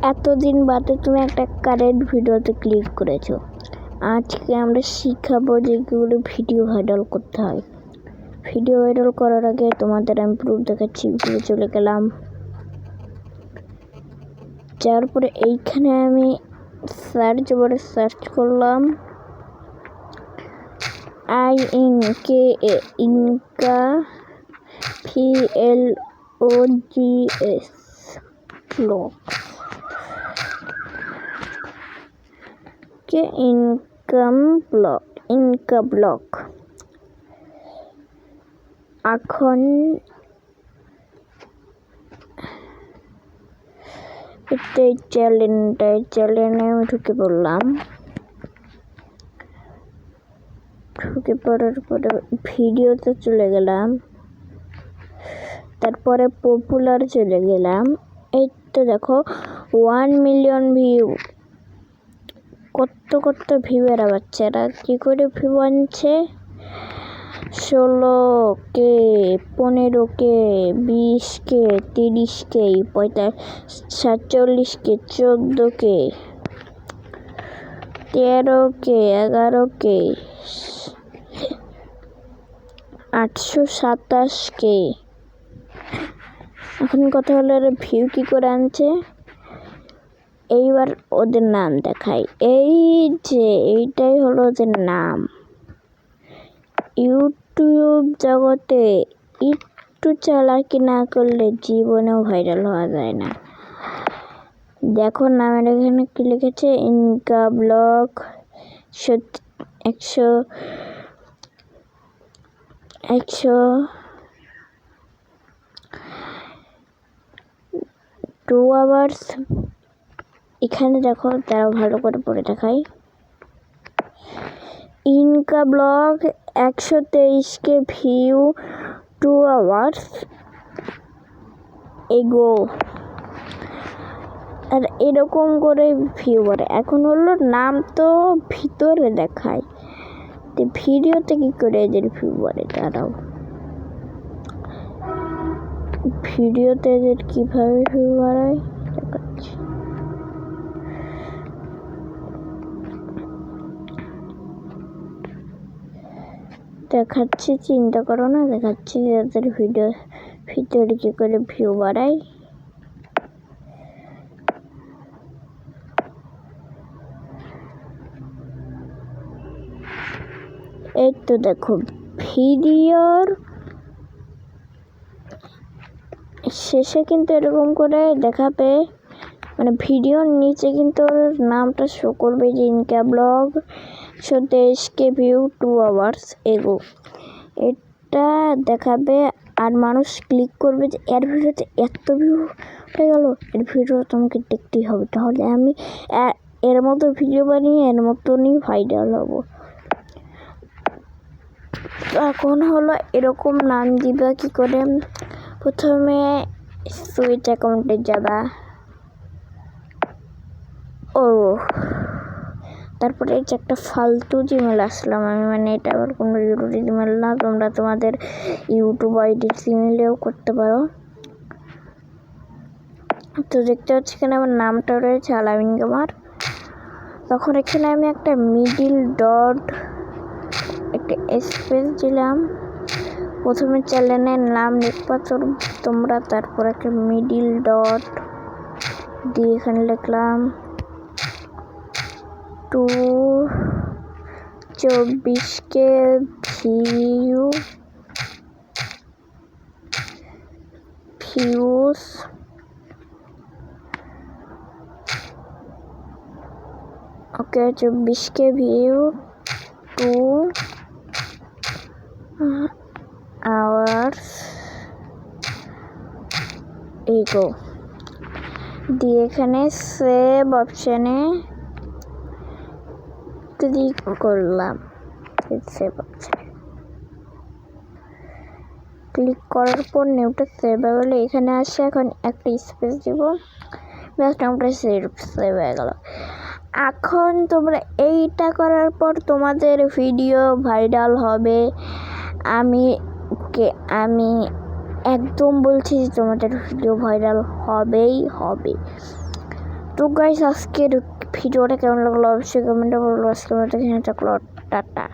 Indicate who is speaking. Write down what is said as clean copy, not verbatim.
Speaker 1: এতদিন বাদে তুমি একটা কারেন্ট ভিডিওতে ক্লিক করেছো। আজকে আমরা শিখাবো যে কীভাবে ভিডিও ভাইরাল করতে হয়। ভিডিও ভাইরাল করার আগে তোমাদের আমি প্রুফ দেখাচ্ছি। ভিডিও চলে গেলাম, যাওয়ার পরে এইখানে আমি সার্চ বারে সার্চ করলাম Inca VLOGS blog Inca blog. এখন এটাই চ্যানেলে আমি ঢুকে পড়লাম। ঢুকে পড়ার পরে ভিডিওতে চলে গেলাম, তারপরে পপুলার চলে গেলাম। এই তো দেখো 1 মিলিয়ন ভিউ। কত ভিউয়ার বাচ্চারা কি করে ভিউ আনছে। 16K 15K 20K 30K 47K 14K 13K 11K 827K। এখন কথা হলো ভিউ কি করে আনছে। এইবার ওদের নাম দেখাই। এই যে এইটাই হলো ওদের নাম। ইউটিউব জগতে একটু চালাকি না করলে জীবনেও ভাইরাল হওয়া যায় না। দেখো নামের এখানে কি লিখেছে, ইনকা ব্লগ। 2 আওয়ার্স। এখানে দেখো তারা ভালো করে পড়ে দেখাই। Inca blog 123K view 2 hours এগো। আর এরকম করে ভিউ করে। এখন হলো নাম তো ভিতরে দেখায়, তো ভিডিওতে কি করে এদের ভিউ করে। তারাও ভিডিওতে এদের কিভাবে ভিউ বাড়ায় দেখাচ্ছি। চিন্তা করো না, দেখাচ্ছি এদের ভিডিওতে কি করে ভিউ বাড়ায়। এই তো দেখো ভিডিওর শেষে কিন্তু এরকম করে দেখাবে, মানে ভিডিওর নিচে কিন্তু ওর নামটা শো করবে যে Inca blog 123K view 2 hours এগো। এটা দেখাবে আর মানুষ ক্লিক করবে যে এর ভিডিওতে এত ভিউ হয়ে গেল, এর ভিডিও তোমাকে দেখতেই হবে, তাহলে আমি এর মতো ভিডিও বানিয়ে এর মতনই ভাইরাল হব। এখন হলো এরকম নাম দিবা কি করে। প্রথমে সুইচ অ্যাকাউন্টে যাবা, তারপরে এই যে একটা ফালতু জিমেল আসলাম আমি, মানে এটা আবার কোনো জরুরি জিমেল না। তোমরা তোমাদের ইউটিউব আইডির জিমেলেও করতে পারো। তো দেখতে পাচ্ছি এখানে আমার নামটা রয়েছে আলামিন কুমার। তখন এখানে আমি একটা মিডিল ডট একটা স্পেস দিলাম। প্রথমে চ্যানেলের নাম লিখবা তোমরা, তারপর একটা মিডিল ডট দিয়ে এখানে লিখলাম 224K ভিউস ওকে 24K ভিউ 2 আওয়ার্স এগো দিয়ে এখানে সেভ অপশানে ক্লিক করলাম। সেভ অপশানে ক্লিক করার পর নেমটা সেভ হয়ে গেলে এখানে আসে। এখন একটা স্পেস দিব, ব্যাস নামটা সেভ হয়ে গেল। এখন তোমরা এইটা করার পর তোমাদের ভিডিও ভাইরাল হবে। আমি একদম বলছি তোমাদের ভিডিও ভাইরাল হবেই হবে। তো তো গাইস আজকের ভিডিওটা কেমন লাগলো অবশ্যই কমেন্টে বলবো। আজকের মতো এখানে থাকলো, টাটা।